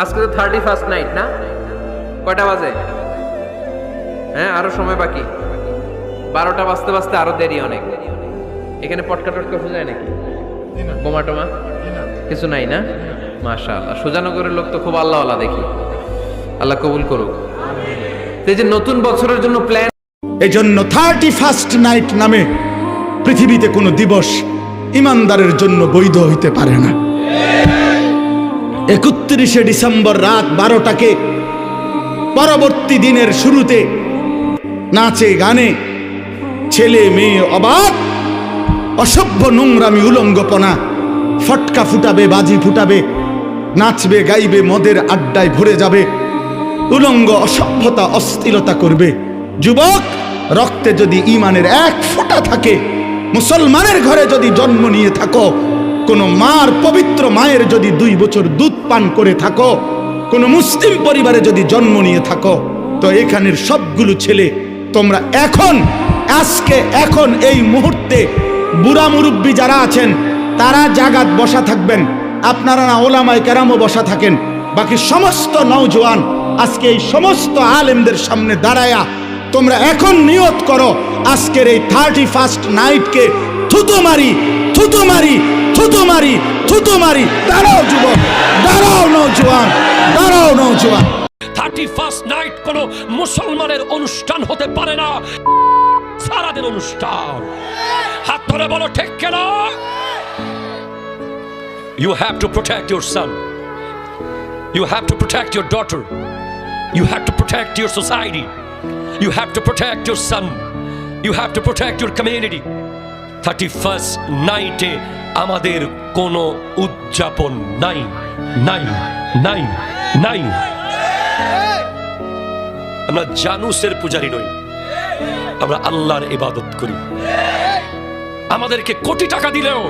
আজকে তো 31st night না? কয়টা বাজে? হ্যাঁ, আরো সময় বাকি। 12টা বাজতে বাজতে আরো দেরি অনেক। এখানে পটকা টটকা যায় নাকি? বোমা টোমা কিছু নাই না? মাশাআল্লাহ, সুজানগরের লোক তো খুব আল্লাহওয়ালা দেখি। আল্লাহ কবুল করুক। এই যে নতুন বছরের জন্য প্ল্যান, এই জন্য 31st নাইট নামে পৃথিবীতে কোনো দিবস ইমানদারের জন্য বৈধ হইতে পারে না। 31শে ডিসেম্বর রাত 12টাকে পরবর্তী দিনের শুরুতে নাচে গানে ছেলে মেয়ে অবাক, অসভ্য নোংরামি উলঙ্গপনা, ফটকা ফুটাবে, বাজি ফুটাবে, নাচবে গাইবে, মদের আড্ডায় ভরে যাবে, উলঙ্গ অসভ্যতা অশ্লীলতা করবে। যুবক, রক্তে যদি ঈমানের এক ফোঁটা থাকে, মুসলমানের ঘরে যদি জন্ম নিয়ে থাকো, কোন মার পবিত্র মায়ের যদি 2 বছর দুধ পান করে থাকো, কোন মুসলিম পরিবারে যদি জন্ম নিয়ে থাকো, তো এখানের সবগুলো ছেলে তোমরা এখন এই মুহূর্তে বুড়া মুরব্বী যারা আছেন তারা জাগাত বসা থাকবেন, আপনারা না ওলামায়ে কেরামও বসা থাকেন। বাকি সমস্ত নওজোয়ান আজকে এই সমস্ত আলেমদের সামনে দাঁড়ায়া তোমরা এখন নিয়ত করো, আজকের এই 31st নাইটকে থুতু মারি, থুতু মারি, থুতু মারি, থুতু মারি। দাঁড়াও যুবক, দাঁড়াও নওজোয়ান, দাঁড়াও নওজোয়ান। 31st নাইট কোনো মুসলমানের অনুষ্ঠান হতে পারে না, সারাদিন অনুষ্ঠান। হাত ধরে বলো ঠিক কেন? You have to protect your son. You have to protect your daughter. You have to protect your society. You have to protect your son. You have to protect your community. 31st নাইটে আমাদের কোনো উদযাপন নাই, নাই, নাই, নাই। আমরা জানুসের পূজারী নই, আমরা আল্লাহর ইবাদত করি। আমাদেরকে কোটি টাকা দিলেও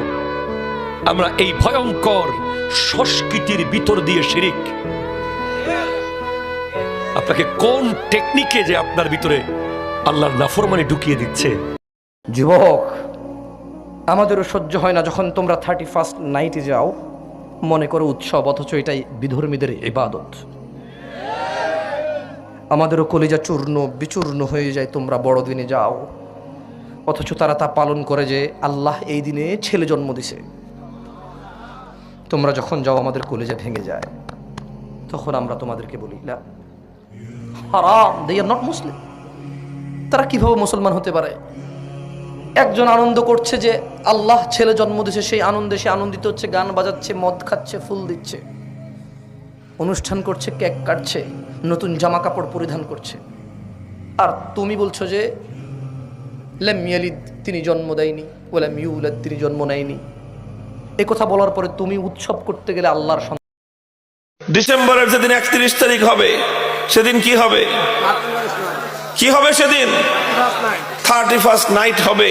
আমরা এই ভয়ঙ্কর সংস্কৃতির ভিতর দিয়ে শিরিক। আপনাকে কোন টেকনিকে যে আপনার ভিতরে আল্লাহর নাফরমানি ঢুকিয়ে দিচ্ছে। যুবক, আমাদেরও সহ্য হয় না যখন তোমরা 31st নাইটে যাও, মনে করো উৎসব, অথচ এটাই বিধর্মীদের ইবাদত। আমাদেরও কলিজা চূর্ণ বিচূর্ণ হয়ে যায় তোমরা বড়দিনে যাও, অথচ তারা তা পালন করে যে আল্লাহ এই দিনে ছেলে জন্ম দিছে। তোমরা যখন যাও আমাদের কলিজা ভেঙে যায়। তখন আমরা তোমাদেরকে বলি না, হারাম, দে আর নট মুসলিম। তারা কিভাবে মুসলমান হতে পারে? একজন আনন্দ করছে যে আল্লাহ ছেলে জন্ম দিছে, সেই আনন্দে সে আনন্দিত হচ্ছে, গান বাজাচ্ছে, মদ খাচ্ছে, ফুল দিচ্ছে, অনুষ্ঠান করছে, কেক কাটছে, নতুন জামা কাপড় পরিধান করছে। আর তুমি বলছো যে লাম ইয়ালিদ, তিনি জন্ম দেয়নি, ওয়ালাম ইউলাদ, তিনি জন্ম নেয়নি। এই কথা বলার পরে তুমি উৎসব করতে গেলে আল্লাহর সন্তান। ডিসেম্বরের যেদিন 31 তারিখ হবে, সেদিন কি হবে? কি হবে সেদিন? 31st নাইট হবে।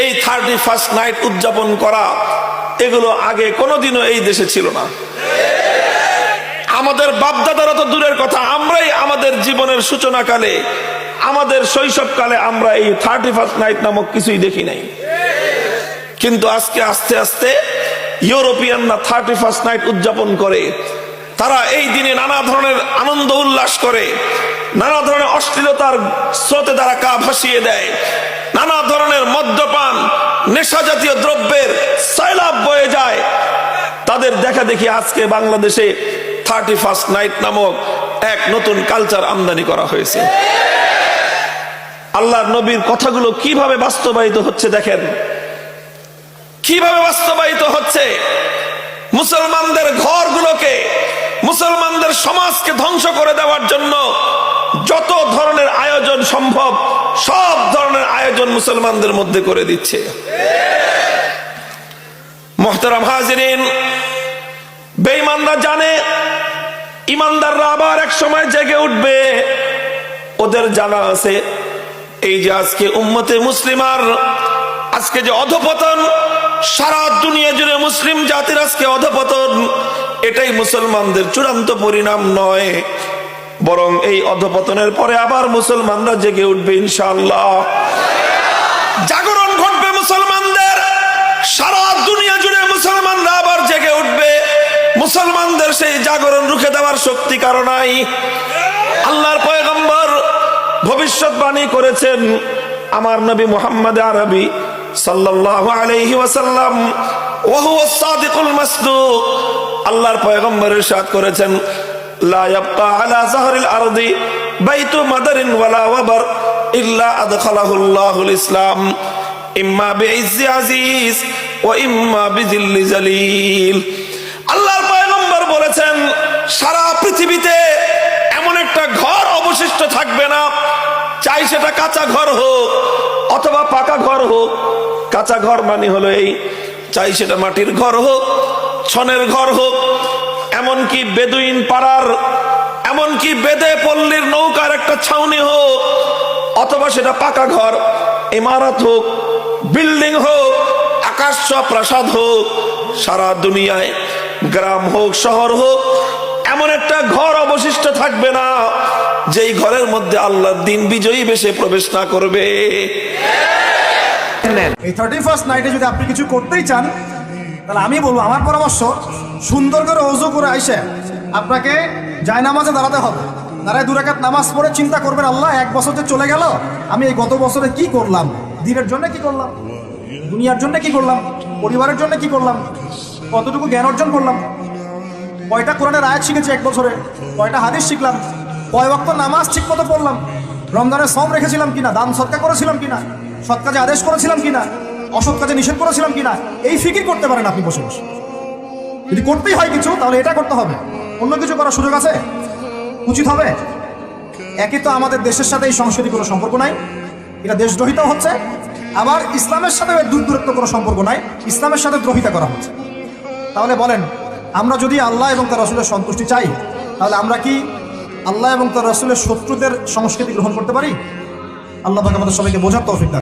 এই 31st নাইট উদযাপন করা, এগুলো আগে কোনোদিনও এই দেশে ছিল না। আমাদের বাপদাদারা তো দূরের কথা, আমরাই আমাদের জীবনের সূচনাকালে, আমাদের শৈশবকালে আমরা এই 31st নাইট নামক কিছুই দেখি নাই। কিন্তু আজকে আস্তে আস্তে ইউরোপিয়ানরা 31st নাইট উদযাপন করে। তারা এই দিনে নানা ধরনের আনন্দ উল্লাস করে, নানা ধরনের অশ্লীলতার স্রোতে তারা গা ভাসিয়ে দেয়, নানা ধরনের মদ্যপান, নেশা জাতীয় দ্রব্যের সয়লাব বয়ে যায়। তাদের দেখা দেখি আজকে বাংলাদেশে 31st নাইট নামক এক নতুন কালচার আমদানি করা হয়েছে। আল্লাহর নবীর কথাগুলো কিভাবে বাস্তবায়িত হচ্ছে দেখেন, কিভাবে বাস্তবায়িত হচ্ছে। মুসলমানদের ঘরগুলোকে, মুসলমানদের সমাজকে ধ্বংস করে দেওয়ার জন্য যত ধরনের আয়োজন সম্ভব, সব ধরনের আয়োজন মুসলমানদের মধ্যে করে দিচ্ছে। মুহতারাম হাজিরিন, বেঈমানরা জানে ইমানদাররা আবার এক সময় জেগে উঠবে। ওদের জানা আছে এই যে আজকে উম্মতে মুসলিমার আজকে যে অধপতন, সারা দুনিয়া জুড়ে মুসলিম জাতির আজকে অধপতন, এটাই মুসলমানদের চূড়ান্ত পরিণাম নয়, বরং এই অধপতনের পরে আবার মুসলমানরা জেগে উঠবে ইনশাআল্লাহ। জাগরণ ঘটবে মুসলমানদের, সারা দুনিয়া জুড়ে মুসলমানরা আবার জেগে উঠবে। মুসলমানদের সেই জাগরণ রুখে দেওয়ার শক্তি কারো নাই। আল্লাহর পয়গম্বর ভবিষ্যৎবাণী করেছেন, আমার নবী মুহাম্মদ আরবি সাল্লাল্লাহু আলাইহি ওয়াসাল্লাম ওয়া হুয়া সাদিকুল মাসদুক, আল্লাহর পয়গম্বর ইরশাদ করেছেন, লা ইয়াবকা আলা যাহরিল আরদি বাইতু মাদারিন ওয়ালা ওয়াবার ইল্লা আদখালাহুল্লাহুল ইসলাম ইম্মা বিইজ্জি আজিজ ওয়া ইম্মা বিযিল্লি জালিল। আল্লাহর পয়গম্বর বলেছেন, সারা পৃথিবীতে এমন একটা ঘর অবশিষ্ট থাকবে না, চাই সেটা কাঁচা ঘর হোক অথবা পাকা ঘর হোক। কাঁচা ঘর মানে হলো এই, চাই সেটা মাটির ঘর হোক, ছনের ঘর হোক, এমনকি বেদুইন পাড়ার, এমনকি বেদে পল্লীর নৌকার একটা ছাউনি হোক, অথবা সেটা পাকা ঘর, ইমারত হোক, বিল্ডিং হোক, আকাশ ছোঁয়া প্রাসাদ হোক, সারা দুনিয়ায় গ্রাম হোক শহর হোক, এমন একটা ঘর অবশিষ্ট থাকবে না যেই ঘরের মধ্যে আল্লাহর দিন বিজয়ী বেশে প্রবেশ না করবে। এই 31st নাইটে যদি আপনি কিছু করতেই চান, তাহলে আমি বলবো, আমার পরামর্শ, সুন্দর করে ওযু করে আইসে আপনাকে জায়নামাজে দাঁড়াতে হবে। দাঁড়ায় 2 রাকাত নামাজ পড়ে চিন্তা করবেন, আল্লাহ 1 বছর যে চলে গেল, আমি এই গত বছরে কি করলাম, দিনের জন্য কি করলাম, দুনিয়ার জন্য কি করলাম, পরিবারের জন্য কি করলাম, কতটুকু জ্ঞান অর্জন করলাম, কয়টা কোরআনের আয়াত শিখেছি 1 বছরে, কয়টা হাদিস শিখলাম, কয় ওয়াক্ত নামাজ ঠিক মতো পড়লাম, রমজানের সওম রেখেছিলাম কিনা, দান সদকা করেছিলাম কিনা, সৎ কাজে আদেশ করেছিলাম কিনা, অসৎ কাজে নিষেধ করেছিলাম কিনা, এই ফিকির করতে পারেন আপনি বসে বসে। যদি করতেই হয় কিছু, তাহলে এটা করতে হবে, অন্য কিছু করার সুযোগ আছে, উচিত হবে। একই তো আমাদের দেশের সাথে এই সংস্কৃতি কোনো সম্পর্ক নাই, এটা দেশদ্রোহিতাও হচ্ছে, আবার ইসলামের সাথে দূরত্ব কোনো সম্পর্ক নাই, ইসলামের সাথে দ্রোহিতা করা হচ্ছে। তাহলে বলেন, আমরা যদি আল্লাহ এবং তার রাসূলের সন্তুষ্টি চাই, তাহলে আমরা কি আল্লাহ এবং তার রাসূলের শত্রুদের সংস্কৃতি গ্রহণ করতে পারি? আল্লাহ পাক আমাদের সবাইকে বোঝার তৌফিক দান।